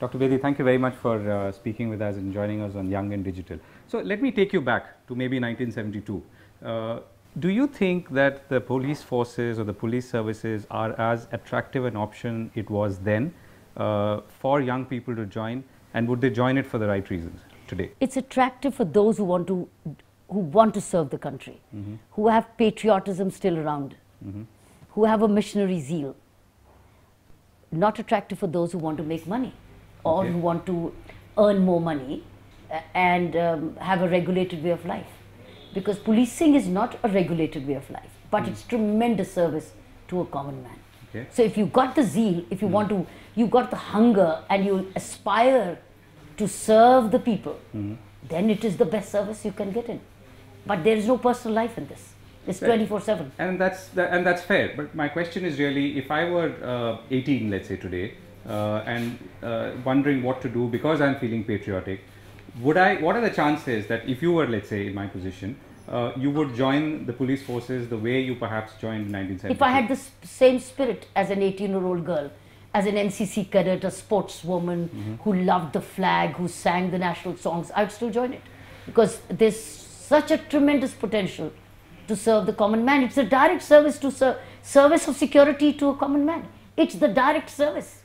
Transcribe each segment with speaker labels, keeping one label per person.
Speaker 1: Dr. Bedi, thank you very much for speaking with us and joining us on Young and Digital. So let me take you back to maybe 1972. Do you think that the police forces or the police services are as attractive an option it was then for young people to join, and would they join it for the right reasons today?
Speaker 2: It's attractive for those who want to serve the country, who have patriotism still around, who have a missionary zeal. Not attractive for those who want to make money or who want to earn more money and have a regulated way of life. Because policing is not a regulated way of life, but it's tremendous service to a common man.
Speaker 1: Okay.
Speaker 2: So if you got the zeal, if you want to, you got the hunger and you aspire to serve the people, then it is the best service you can get in. But there is no personal life in this. It's 24/7.
Speaker 1: And that's fair. But my question is really, if I were 18, let's say today, and wondering what to do because I'm feeling patriotic, what are the chances that if you were, let's say, in my position, you would join the police forces the way you perhaps joined in 1970?
Speaker 2: If I had the same spirit as an 18-year-old girl, as an NCC cadet, a sportswoman who loved the flag, who sang the national songs, I'd still join it. Because there's such a tremendous potential to serve the common man. It's a direct service to service of security to a common man. It's the direct service.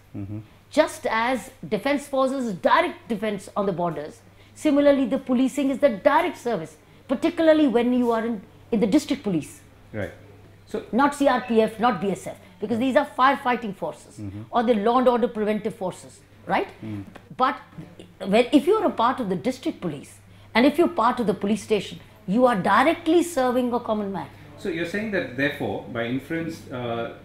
Speaker 2: Just as defense forces is direct defense on the borders, similarly the policing is the direct service, particularly when you are in the district police.
Speaker 1: Right. So
Speaker 2: not CRPF, not BSF, because these are firefighting forces or the law and order preventive forces, right? But if you're a part of the district police and if you're part of the police station, you are directly serving a common man.
Speaker 1: So you're saying that therefore, by inference,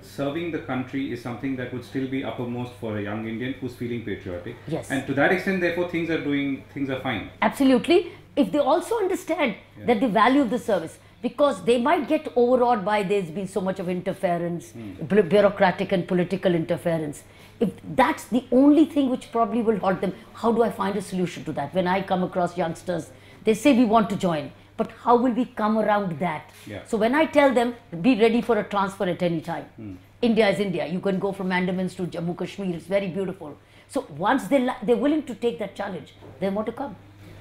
Speaker 1: serving the country is something that would still be uppermost for a young Indian who's feeling patriotic.
Speaker 2: Yes.
Speaker 1: And to that extent, therefore, things are fine.
Speaker 2: Absolutely. If they also understand that the value of the service, because they might get overawed by there's been so much of interference, bureaucratic and political interference. If that's the only thing which probably will halt them, how do I find a solution to that? When I come across youngsters, they say we want to join. But how will we come around that? So when I tell them, be ready for a transfer at any time. India is India. You can go from Andamans to Jammu Kashmir. It's very beautiful. So once they're willing to take that challenge, they want to come.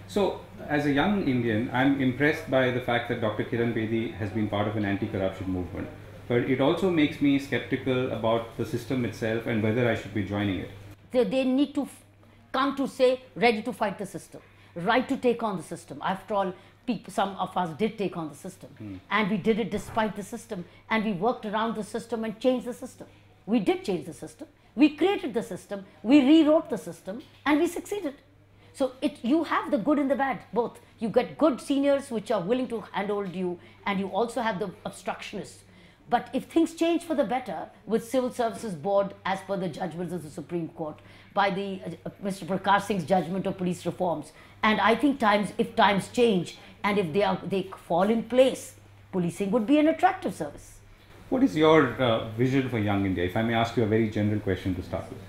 Speaker 1: So as a young Indian, I'm impressed by the fact that Dr. Kiran Bedi has been part of an anti-corruption movement. But it also makes me skeptical about the system itself and whether I should be joining it.
Speaker 2: They need to come to say, ready to fight the system, right to take on the system. After all, some of us did take on the system and we did it despite the system, and we worked around the system and changed the system. We did change the system, we created the system, we rewrote the system, and we succeeded. So you have the good and the bad, both. You get good seniors which are willing to handhold you, and you also have the obstructionists. But if things change for the better with Civil Services Board, as per the judgments of the Supreme Court, by the Mr. Prakash Singh's judgment of police reforms, and I think if times change and if they fall in place, policing would be an attractive service.
Speaker 1: What is your vision for young India? If I may ask you a very general question to start with.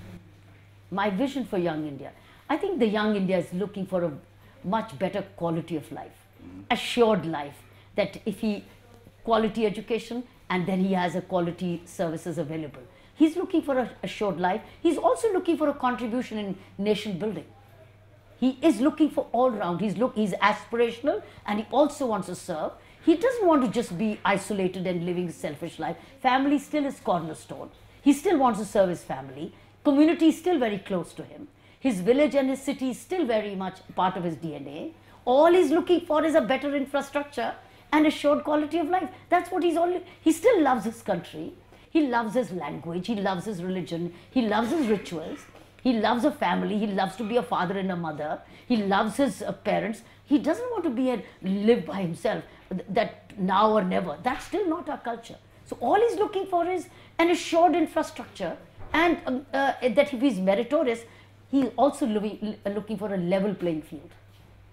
Speaker 2: My vision for young India, I think the young India is looking for a much better quality of life, assured life, that if quality education, and then he has a quality services available. He's looking for a assured life. He's also looking for a contribution in nation building. He is looking for all round. He's aspirational, and he also wants to serve. He doesn't want to just be isolated and living a selfish life. Family still is cornerstone. He still wants to serve his family. Community is still very close to him. His village and his city is still very much part of his DNA. All he's looking for is a better infrastructure and assured quality of life. That's what he still loves his country. He loves his language. He loves his religion. He loves his rituals. He loves a family. He loves to be a father and a mother. He loves his parents. He doesn't want to live by himself, that now or never. That's still not our culture. So all he's looking for is an assured infrastructure, and that if he's meritorious, he's also looking for a level playing field.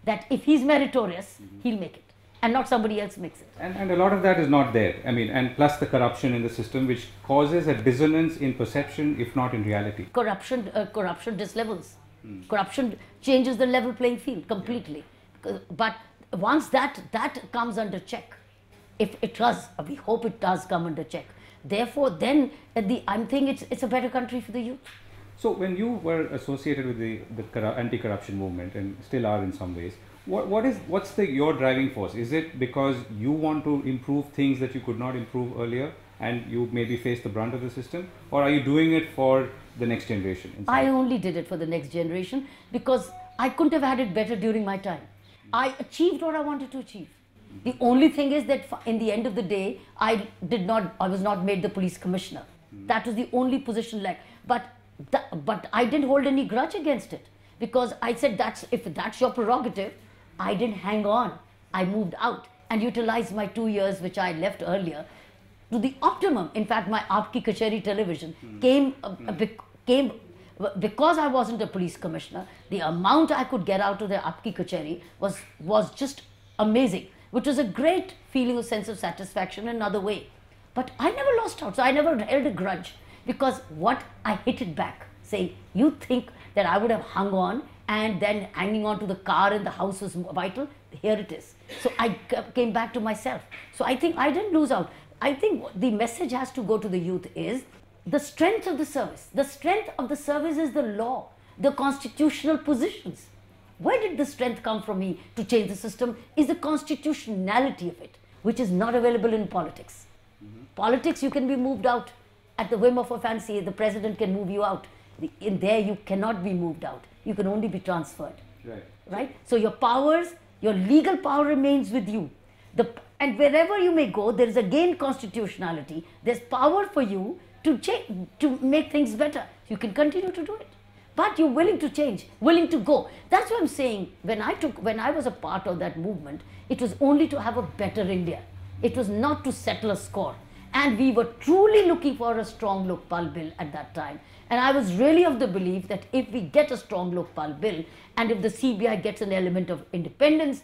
Speaker 2: That if he's meritorious, he'll make it, and not somebody else makes it.
Speaker 1: And a lot of that is not there. I mean, and plus the corruption in the system, which causes a dissonance in perception, if not in reality.
Speaker 2: Corruption dislevels. Corruption changes the level playing field completely. But once that comes under check, if it does, we hope it does come under check. Therefore, then I'm thinking it's a better country for the youth.
Speaker 1: So when you were associated with the anti-corruption movement and still are in some ways, what's your driving force? Is it because you want to improve things that you could not improve earlier and you maybe face the brunt of the system, or are you doing it for the next generation?
Speaker 2: I only did it for the next generation because I couldn't have had it better during my time. I achieved what I wanted to achieve. The only thing is that in the end of the day, I was not made the police commissioner. That was the only position left. But I didn't hold any grudge against it, because I said, if that's your prerogative. I didn't hang on. I moved out and utilized my 2 years, which I left earlier, to the optimum. In fact, my Aapki Kacheri television came because I wasn't a police commissioner. The amount I could get out of the Aapki Kacheri was just amazing, which was a great feeling, a sense of satisfaction in another way. But I never lost out, so I never held a grudge, because I hit it back, saying, you think that I would have hung on and then hanging on to the car and the house was vital? Here it is. So I came back to myself. So I think I didn't lose out. I think the message has to go to the youth is the strength of the service. The strength of the service is the law, the constitutional positions. Where did the strength come from me to change the system? Is the constitutionality of it, which is not available in politics. Politics, you can be moved out at the whim of a fancy. The president can move you out. In there, you cannot be moved out. You can only be transferred. Right? So your powers, your legal power remains with you. And wherever you may go, there is again constitutionality. There's power for you to change, to make things better. You can continue to do it. But you're willing to change, willing to go. That's what I'm saying. When I was a part of that movement, it was only to have a better India. It was not to settle a score. And we were truly looking for a strong Lokpal bill at that time. And I was really of the belief that if we get a strong Lokpal bill, and if the CBI gets an element of independence,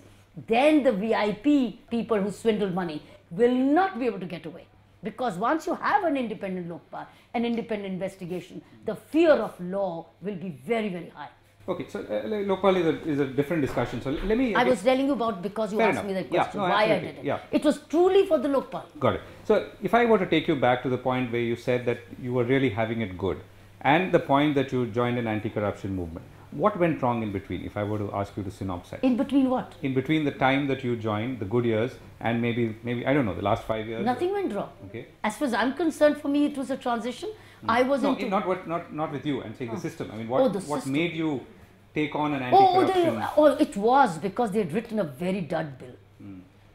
Speaker 2: then the VIP people who swindle money will not be able to get away. Because once you have an independent Lokpal, an independent investigation, the fear of law will be very, very high.
Speaker 1: Okay, so Lokpal is a different discussion. So let me.
Speaker 2: I was telling you about, because you asked me that question,
Speaker 1: no,
Speaker 2: why I did it.
Speaker 1: Yeah.
Speaker 2: It was truly for the Lokpal.
Speaker 1: Got it. So if I were to take you back to the point where you said that you were really having it good, and the point that you joined an anti-corruption movement, what went wrong in between, if I were to ask you to synopsize?
Speaker 2: In between what?
Speaker 1: In between the time that you joined, the good years, and maybe I don't know, the last 5 years?
Speaker 2: Nothing went wrong.
Speaker 1: Okay.
Speaker 2: As far as I'm concerned, for me it was a transition. I was into...
Speaker 1: Not with you, I'm saying the system. I mean, what made you take on an anti-corruption?
Speaker 2: It was because they had written a very dud bill.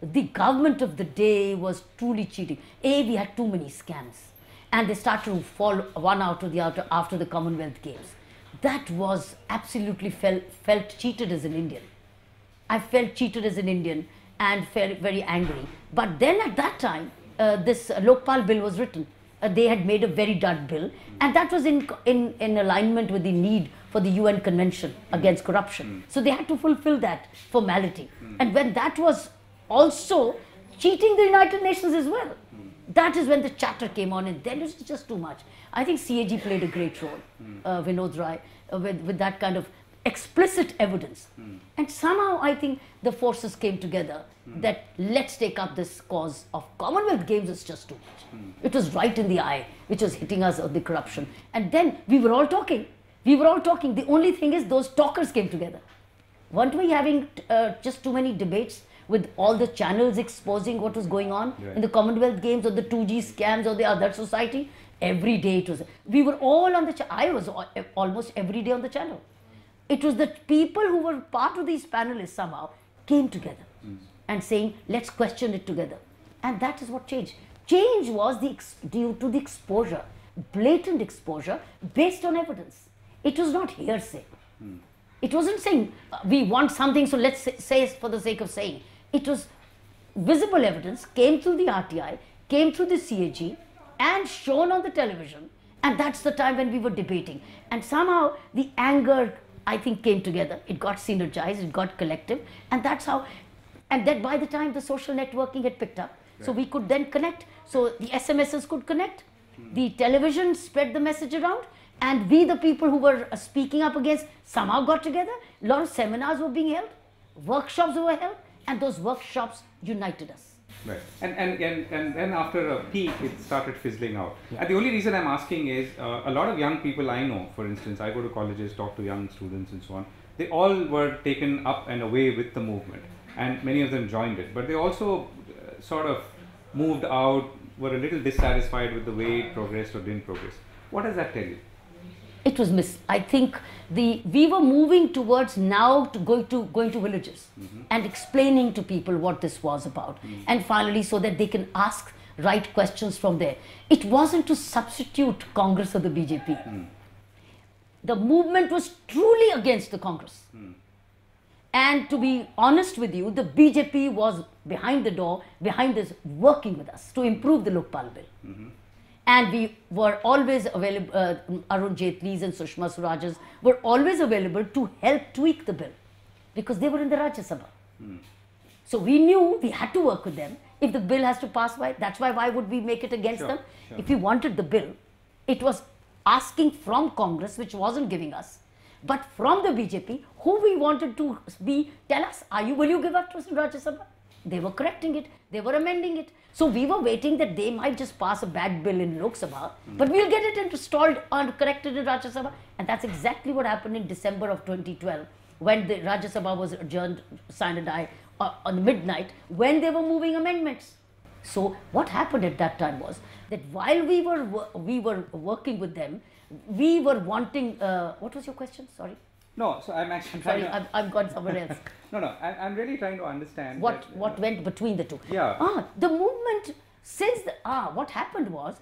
Speaker 2: The government of the day was truly cheating. We had too many scams. And they started to fall one after the other after the Commonwealth Games. That was absolutely felt cheated as an Indian. I felt cheated as an Indian and felt very angry. But then at that time, this Lokpal bill was written. They had made a very dud bill, and that was in alignment with the need for the UN Convention against corruption. So they had to fulfill that formality. And when that was also cheating the United Nations as well, that is when the chatter came on, and then it was just too much. I think CAG played a great role, Vinod Rai, with that kind of explicit evidence. And somehow I think the forces came together that let's take up this cause of Commonwealth Games. Is just too much. It was right in the eye, which was hitting us of the corruption. And then we were all talking. The only thing is those talkers came together. Weren't we having just too many debates with all the channels exposing what was going on in the Commonwealth Games, or the 2G scams, or the other society? Every day it was. We were all on the channel. I was almost every day on the channel. It was the people who were part of these panelists somehow came together and saying, let's question it together. And that is what changed. Change was due to the exposure, blatant exposure based on evidence. It was not hearsay. It wasn't saying we want something, so let's say for the sake of saying. It was visible evidence, came through the RTI, came through the CAG, and shown on the television. And that's the time when we were debating. And somehow the anger, I think, came together. It got synergized, it got collective. And that's how, and then by the time the social networking had picked up, so we could then connect. So the SMSs could connect. The television spread the message around. And we, the people who were speaking up against, somehow got together. A lot of seminars were being held. Workshops were held. And those workshops united us.
Speaker 1: Right. And then after a peak, it started fizzling out. And the only reason I'm asking is a lot of young people I know, for instance, I go to colleges, talk to young students and so on, they all were taken up and away with the movement. And many of them joined it. But they also sort of moved out, were a little dissatisfied with the way it progressed or didn't progress. What does that tell you?
Speaker 2: It was I think we were moving towards now to going to villages and explaining to people what this was about, and finally so that they can ask right questions from there. It wasn't to substitute Congress or the BJP. The movement was truly against the Congress. And to be honest with you, the BJP was behind the door, behind this, working with us to improve the Lokpal bill. And we were always available, Arun Jaitlys and Sushma Swaraj's were always available to help tweak the bill because they were in the Rajya Sabha. So we knew we had to work with them. If the bill has to pass by, that's why would we make it against them? If we wanted the bill, it was asking from Congress, which wasn't giving us, but from the BJP, who we wanted to be, tell us, will you give up to Rajya Sabha? They were correcting it, they were amending it. So we were waiting that they might just pass a bad bill in Lok Sabha, but we'll get it installed and corrected in Rajya Sabha. And that's exactly what happened in December of 2012, when the Rajya Sabha was adjourned, sine and die, on midnight, when they were moving amendments. So what happened at that time was that while we were working with them, we were wanting, what was your question? Sorry.
Speaker 1: No, so I'm actually trying
Speaker 2: to... I've gone somewhere else.
Speaker 1: No, I'm really trying to understand
Speaker 2: what went between the two.
Speaker 1: Yeah.
Speaker 2: The movement, what happened was,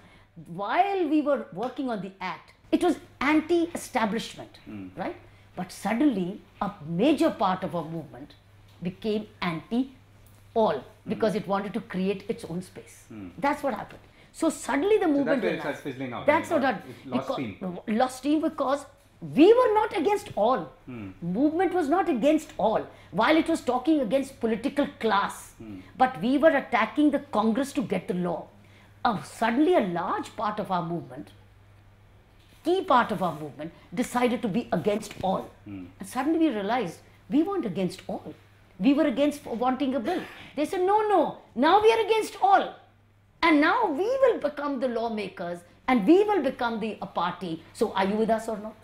Speaker 2: while we were working on the act, it was anti-establishment, right? But suddenly, a major part of our movement became anti-all because it wanted to create its own space. That's what happened. So suddenly the movement...
Speaker 1: So that's where it starts fizzling out.
Speaker 2: That's what
Speaker 1: lost steam.
Speaker 2: Lost steam because we were not against all. Movement was not against all. While it was talking against political class, but we were attacking the Congress to get the law. Suddenly a large part of our movement, key part of our movement, decided to be against all. And suddenly we realized we weren't against all. We were against wanting a bill. They said, no, now we are against all. And now we will become the lawmakers and we will become a party. So are you with us or not?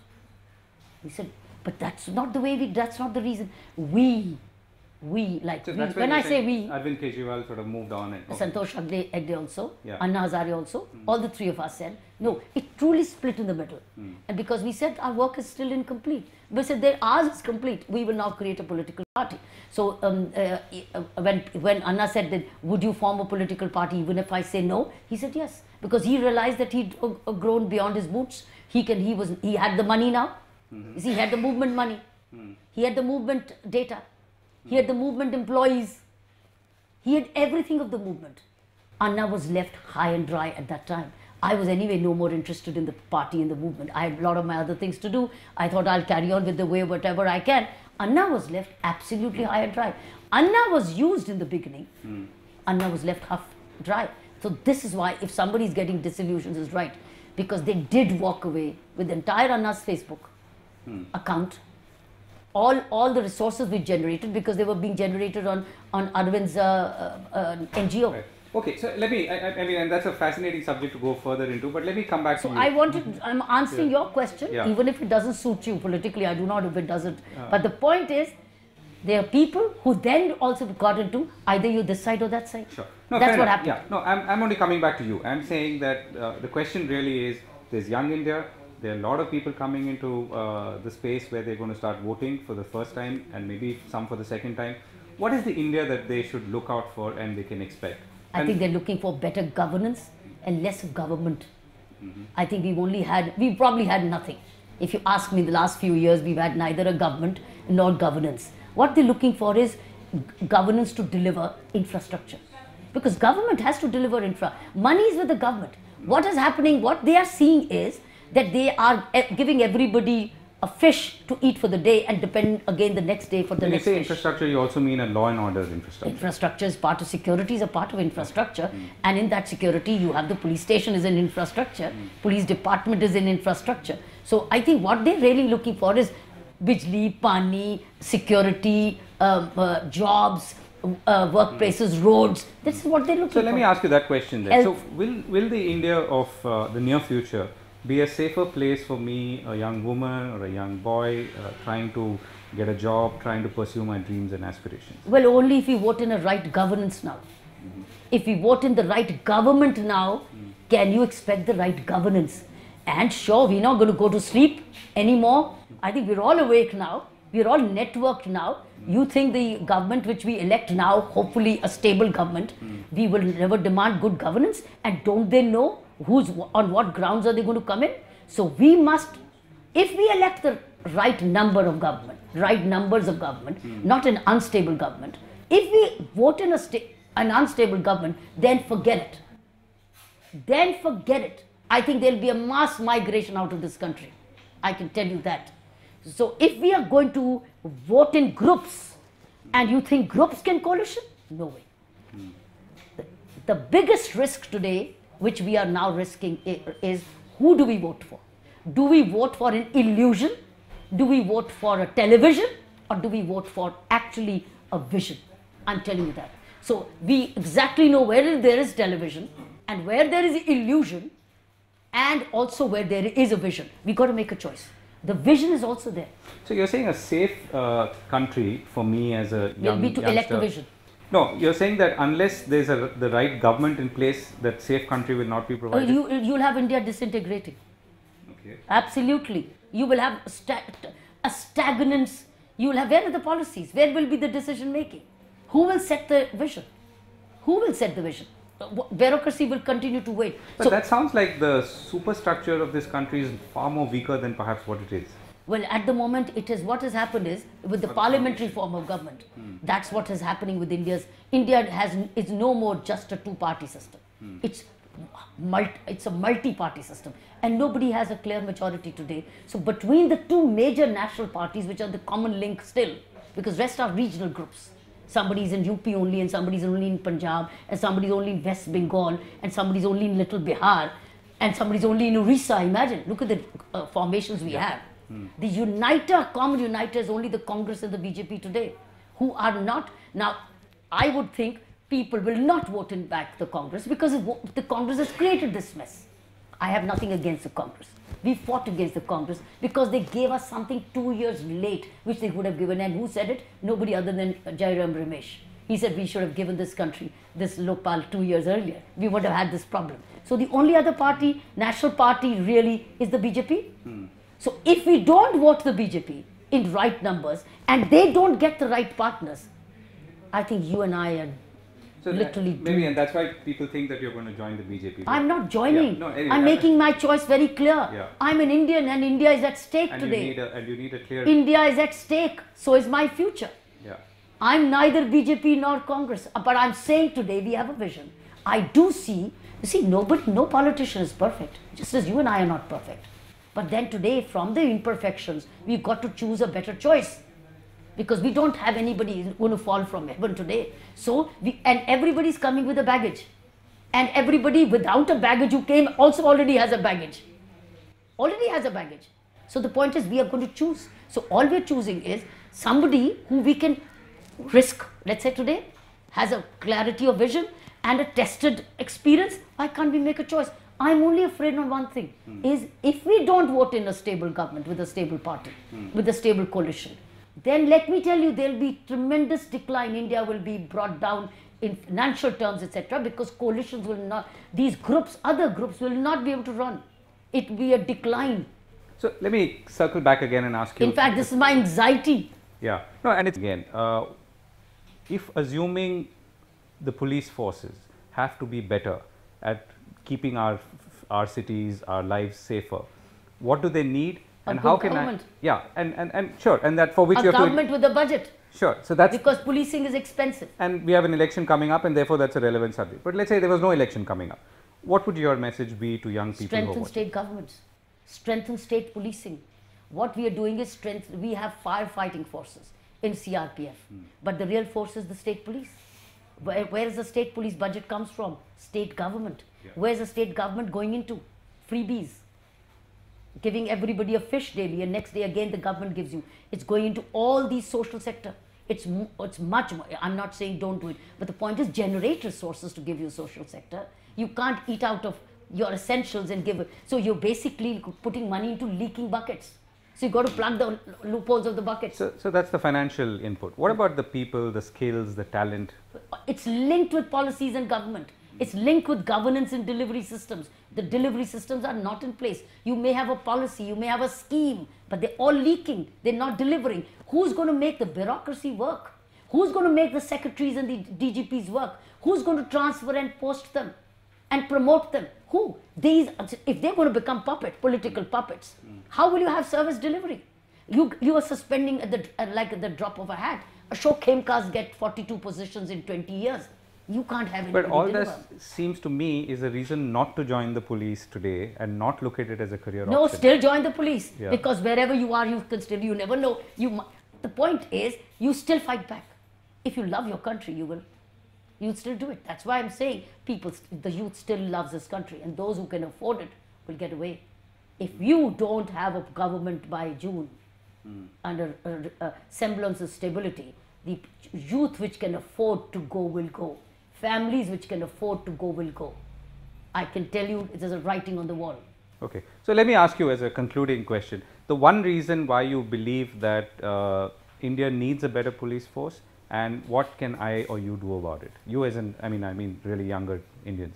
Speaker 2: We said, but that's not the way that's not the reason. When I say we,
Speaker 1: Arvind Kejriwal sort of moved on. And
Speaker 2: Santosh Hegde also, Anna Hazare also, all the three of us said, no, it truly split in the middle. And because we said our work is still incomplete. We said ours is complete, we will now create a political party. So when Anna said that, would you form a political party even if I say no? He said yes, because he realized that he'd grown beyond his boots. He had the money now. You see, he had the movement money. He had the movement data. He had the movement employees. He had everything of the movement. Anna was left high and dry at that time. I was anyway no more interested in the party and the movement. I had a lot of my other things to do. I thought I'll carry on with the way whatever I can. Anna was left absolutely high and dry. Anna was used in the beginning. Anna was left half dry. So this is why if somebody is getting disillusioned is right. Because they did walk away with the entire Anna's Facebook account. All the resources we generated, because they were being generated on Arvind's NGO.
Speaker 1: Right. Okay, so let me, I mean, and that's a fascinating subject to go further into, but let me come back to you.
Speaker 2: I'm answering your question, even if it doesn't suit you politically, I do not if it doesn't. But the point is, there are people who then also got into either you this side or that side.
Speaker 1: Sure. No,
Speaker 2: that's what happened.
Speaker 1: Yeah. No, I'm only coming back to you. I'm saying that the question really is, there's young India, there are a lot of people coming into the space where they're going to start voting for the first time and maybe some for the second time. What is the India that they should look out for and they can expect?
Speaker 2: I think they're looking for better governance and less of government. I think we've probably had nothing. If you ask me, the last few years, we've had neither a government nor governance. What they're looking for is governance to deliver infrastructure. Because government has to deliver money is with the government. What is happening, what they are seeing is that they are giving everybody a fish to eat for the day and depend again the next day for the next fish.
Speaker 1: When you say infrastructure, you also mean a law and order infrastructure.
Speaker 2: Infrastructure is part of security, is a part of infrastructure. And in that security, you have the police station is an infrastructure, police department is an infrastructure. So I think what they're really looking for is bijli, pani, security, jobs, workplaces, roads. This is what they're looking for.
Speaker 1: So let me ask you that question then. So will the India of the near future be a safer place for me, a young woman or a young boy, trying to get a job, trying to pursue my dreams and aspirations?
Speaker 2: Well, only if we vote in a right governance now. If we vote in the right government now, can you expect the right governance? And sure, we're not going to go to sleep anymore. I think we're all awake now. We're all networked now. You think the government which we elect now, hopefully a stable government, we will never demand good governance? And don't they know who's on what grounds are they going to come in? So we must, if we elect the right number of government, right numbers of government, not an unstable government, if we vote in an unstable government, then forget it. Then forget it. I think there will be a mass migration out of this country. I can tell you that. So if we are going to vote in groups, and you think groups can coalition? No way. The biggest risk today, which we are now risking, is who do we vote for? Do we vote for an illusion? Do we vote for a television? Or do we vote for actually a vision? I'm telling you that. So we exactly know where there is television and where there is illusion, and also where there is a vision. We got to make a choice. The vision is also there.
Speaker 1: So you're saying a safe country for me as a young
Speaker 2: will be to elect a vision.
Speaker 1: No, you're saying that unless there's the right government in place, that safe country will not be provided.
Speaker 2: You'll have India disintegrating.
Speaker 1: Okay.
Speaker 2: Absolutely. You will have a stagnance. You will have, where are the policies? Where will be the decision making? Who will set the vision? Who will set the vision? Bureaucracy will continue to wait.
Speaker 1: But so, that sounds like the superstructure of this country is far more weaker than perhaps what it is.
Speaker 2: Well, at the moment, it is what has happened is with the parliamentary form of government. That's what is happening with India is no more just a two-party system. It's a multi-party system, and nobody has a clear majority today. So between the two major national parties, which are the common link still, because rest are regional groups. Somebody is in UP only, and somebody is only in Punjab, and somebody is only in West Bengal, and somebody is only in Little Bihar, and somebody is only in Orissa. Imagine, look at the formations we have. The uniter, common uniter is only the Congress and the BJP today, who are not. Now, I would think people will not vote in back the Congress because the Congress has created this mess. I have nothing against the Congress. We fought against the Congress because they gave us something 2 years late, which they would have given. And who said it? Nobody other than Jairam Ramesh. He said we should have given this country, this Lokpal 2 years earlier. We would have had this problem. So the only other party, national party really, is the BJP. So if we don't vote the BJP in right numbers and they don't get the right partners, I think you and I are literally
Speaker 1: maybe, and that's why people think that you're going to join the BJP.
Speaker 2: I'm not joining.
Speaker 1: Yeah. No, anyway,
Speaker 2: I'm making my choice very clear.
Speaker 1: Yeah.
Speaker 2: I'm an Indian, and India is at stake today.
Speaker 1: You need a clear.
Speaker 2: India is at stake. So is my future.
Speaker 1: Yeah.
Speaker 2: I'm neither BJP nor Congress, but I'm saying today we have a vision. I do see. You see, no politician is perfect. Just as you and I are not perfect. But then today, from the imperfections, we've got to choose a better choice. Because we don't have anybody going to fall from heaven today. So, and everybody's coming with a baggage. And everybody without a baggage who came also already has a baggage. Already has a baggage. So the point is we are going to choose. So all we're choosing is somebody who we can risk, let's say today, has a clarity of vision and a tested experience. Why can't we make a choice? I'm only afraid of one thing, is if we don't vote in a stable government with a stable party, with a stable coalition, then let me tell you, there will be tremendous decline. India will be brought down in financial terms, etc., because coalitions will not, these groups, other groups will not be able to run. It will be a decline.
Speaker 1: So let me circle back again and ask you.
Speaker 2: In fact, this is my anxiety.
Speaker 1: Yeah. No, and it's again, if assuming the police forces have to be better at keeping our cities, our lives safer, what do they need? And how can
Speaker 2: government.
Speaker 1: And sure, and that for which you have
Speaker 2: government with a budget.
Speaker 1: Sure, so that's
Speaker 2: because policing is expensive.
Speaker 1: And we have an election coming up, and therefore that's a relevant subject. But let's say there was no election coming up. What would your message be to young people?
Speaker 2: Strengthen state governments, strengthen state policing. What we are doing is we have firefighting forces in CRPF, but the real force is the state police. Where is the state police budget comes from? State government. Yeah. Where is the state government going into? Freebies. Giving everybody a fish daily, and next day again the government gives you. It's going into all these social sector. It's much more. I'm not saying don't do it, but the point is generate resources to give you social sector. You can't eat out of your essentials and give it. So you're basically putting money into leaking buckets. So you've got to plug the loopholes of the buckets.
Speaker 1: So that's the financial input. What about the people, the skills, the talent?
Speaker 2: It's linked with policies and government. It's linked with governance and delivery systems. The delivery systems are not in place. You may have a policy, you may have a scheme, but they're all leaking. They're not delivering. Who's going to make the bureaucracy work? Who's going to make the secretaries and the DGPs work? Who's going to transfer and post them and promote them? Who? These, if they're going to become political puppets, how will you have service delivery? You are suspending like at the drop of a hat. Ashok Khemkas get 42 positions in 20 years. You can't have it.
Speaker 1: But all this seems to me is a reason not to join the police today and not look at it as a career option.
Speaker 2: No, still join the police, because wherever you are, you can still, you never know. The point is, you still fight back. If you love your country, you'll still do it. That's why I'm saying the youth still loves this country, and those who can afford it will get away. If you don't have a government by June under a semblance of stability, the youth which can afford to go will go. Families which can afford to go will go. I can tell you, there's a writing on the wall.
Speaker 1: Okay. So let me ask you as a concluding question, the one reason why you believe that India needs a better police force, and what can I or you do about it? You as I mean really younger Indians.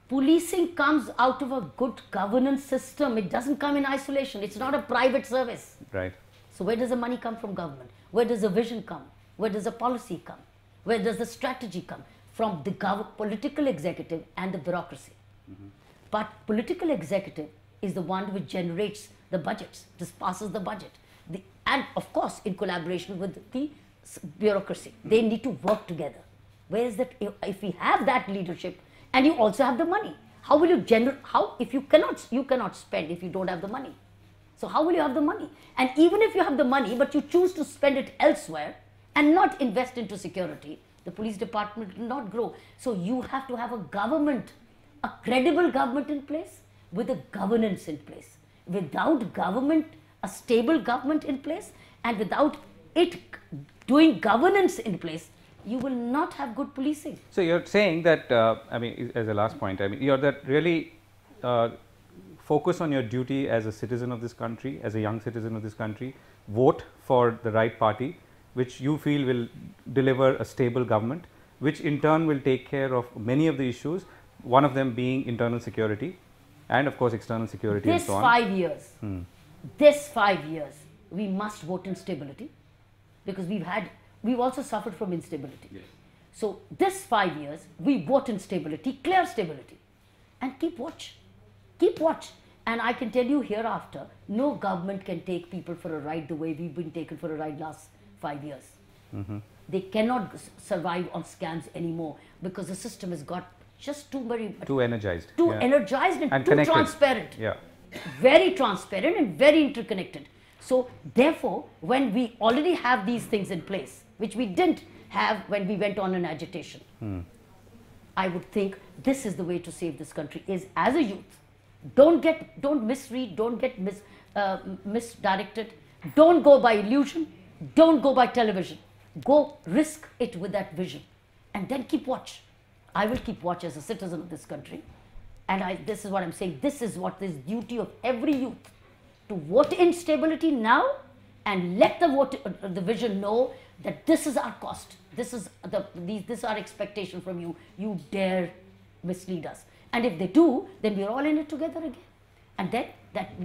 Speaker 2: Policing comes out of a good governance system. It doesn't come in isolation. It's not a private service.
Speaker 1: Right.
Speaker 2: So where does the money come from government? Where does the vision come? Where does the policy come? Where does the strategy come? From the political executive and the bureaucracy. But political executive is the one which generates the budgets, just passes the budget. And of course, in collaboration with the bureaucracy, they need to work together. Where is that? If we have that leadership, and you also have the money, how will you generate? If you cannot spend if you don't have the money. So how will you have the money? And even if you have the money, but you choose to spend it elsewhere and not invest into security, the police department will not grow. So you have to have a government, a credible government in place with a governance in place. Without government, a stable government in place, and without it doing governance in place, you will not have good policing.
Speaker 1: So you're saying that, as a last point, you're that really focus on your duty as a citizen of this country, as a young citizen of this country, vote for the right party, which you feel will deliver a stable government, which in turn will take care of many of the issues, one of them being internal security and of course external security and so on.
Speaker 2: This 5 years, we must vote in stability, because we've also suffered from instability. Yes. So this 5 years, we vote in stability, clear stability, and keep watch. Keep watch. And I can tell you hereafter, no government can take people for a ride the way we've been taken for a ride last 5 years. They cannot survive on scams anymore, because the system has got just too energized. Energized and too connected. Transparent.
Speaker 1: Yeah.
Speaker 2: Very transparent and very interconnected. So therefore, when we already have these things in place, which we didn't have when we went on an agitation, I would think this is the way to save this country, is as a youth. Don't misread, don't get misdirected, don't go by illusion, don't go by television. Go risk it with that vision, and then keep watch. I will keep watch as a citizen of this country, and this is what I'm saying. This is what is duty of every youth, to vote in stability now, and let the vision know that this is our cost. This is our expectation from you. You dare mislead us. And if they do, then we're all in it together again. And then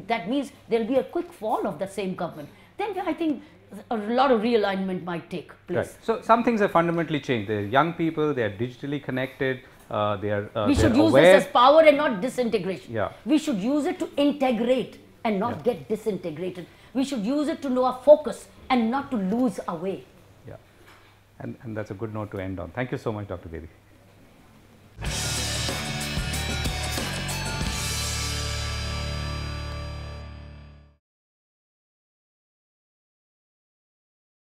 Speaker 2: that means there'll be a quick fall of the same government. Then I think a lot of realignment might take place.
Speaker 1: Right. So some things have fundamentally changed. They're young people, they are digitally connected,
Speaker 2: we should use this as power and not disintegration.
Speaker 1: Yeah.
Speaker 2: We should use it to integrate and not get disintegrated. We should use it to know our focus and not to lose our way.
Speaker 1: Yeah. And that's a good note to end on. Thank you so much, Dr. Bedi.